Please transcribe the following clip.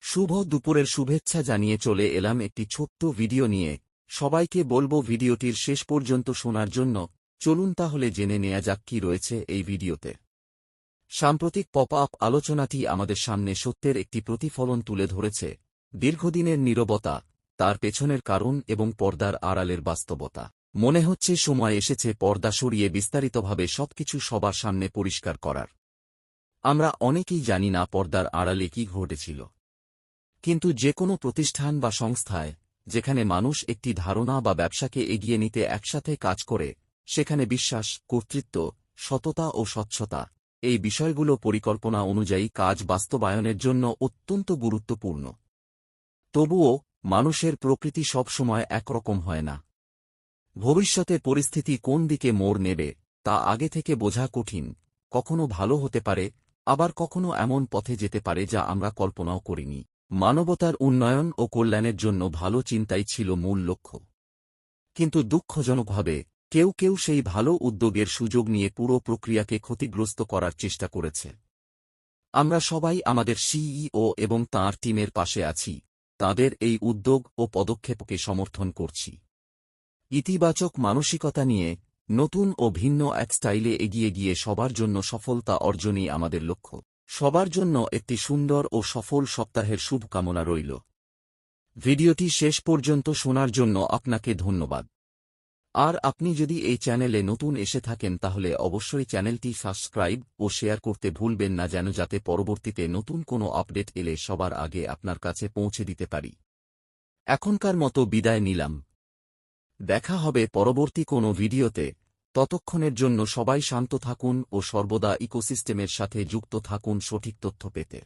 শুভ দুপুরের শুভেচ্ছা জানিয়ে চলে এলাম একটি ছোট্ট ভিডিও নিয়ে। সবাইকে বলবো ভিডিওটির শেষ পর্যন্ত শোনার জন্য। চলুন তাহলে জেনে নেওয়া যাক কি রয়েছে এই ভিডিওতে। সাম্প্রতিক পপ আপ আলোচনাটি আমাদের সামনে সত্যের একটি প্রতিফলন তুলে ধরেছে। দীর্ঘদিনের নীরবতা, তার পেছনের কারণ এবং পর্দার আড়ালের বাস্তবতা। মনে হচ্ছে সময় এসেছে পর্দা সরিয়ে বিস্তারিতভাবে সবকিছু সবার সামনে পরিষ্কার করার। আমরা অনেকেই জানি না পর্দার আড়ালে কি ঘটেছিল। কিন্তু যে কোনো প্রতিষ্ঠান বা সংস্থায় যেখানে মানুষ একটি ধারণা বা ব্যবসাকে এগিয়ে নিতে একসাথে কাজ করে, সেখানে বিশ্বাস, কর্তৃত্ব, সততা ও স্বচ্ছতা, এই বিষয়গুলো পরিকল্পনা অনুযায়ী কাজ বাস্তবায়নের জন্য অত্যন্ত গুরুত্বপূর্ণ। তবুও মানুষের প্রকৃতি সবসময় একরকম হয় না। ভবিষ্যতে পরিস্থিতি কোন দিকে মোড় নেবে তা আগে থেকে বোঝা কঠিন। কখনো ভালো হতে পারে, আবার কখনো এমন পথে যেতে পারে যা আমরা কল্পনাও করিনি। মানবতার উন্নয়ন ও কল্যাণের জন্য ভালো চিন্তাই ছিল মূল লক্ষ্য। কিন্তু দুঃখজনকভাবে কেউ কেউ সেই ভালো উদ্যোগের সুযোগ নিয়ে পুরো প্রক্রিয়াকে ক্ষতিগ্রস্ত করার চেষ্টা করেছে। আমরা সবাই আমাদের সিইও এবং তাঁর টিমের পাশে আছি, তাঁদের এই উদ্যোগ ও পদক্ষেপকে সমর্থন করছি। ইতিবাচক মানসিকতা নিয়ে নতুন ও ভিন্ন এক স্টাইলে এগিয়ে গিয়ে সবার জন্য সফলতা অর্জনই আমাদের লক্ষ্য। সবার জন্য একটি সুন্দর ও সফল সপ্তাহের শুভকামনা রইল। ভিডিওটি শেষ পর্যন্ত শোনার জন্য আপনাকে ধন্যবাদ। আর আপনি যদি এই চ্যানেলে নতুন এসে থাকেন তাহলে অবশ্যই চ্যানেলটি সাবস্ক্রাইব ও শেয়ার করতে ভুলবেন না, যেন যাতে পরবর্তীতে নতুন কোনো আপডেট এলে সবার আগে আপনার কাছে পৌঁছে দিতে পারি। এখনকার মতো বিদায় নিলাম। দেখা হবে পরবর্তী কোনো ভিডিওতে। ততক্ষণের জন্য সবাই শান্ত থাকুন ও সর্বদা ইকোসিস্টেমের সাথে যুক্ত থাকুন সঠিক তথ্য পেতে।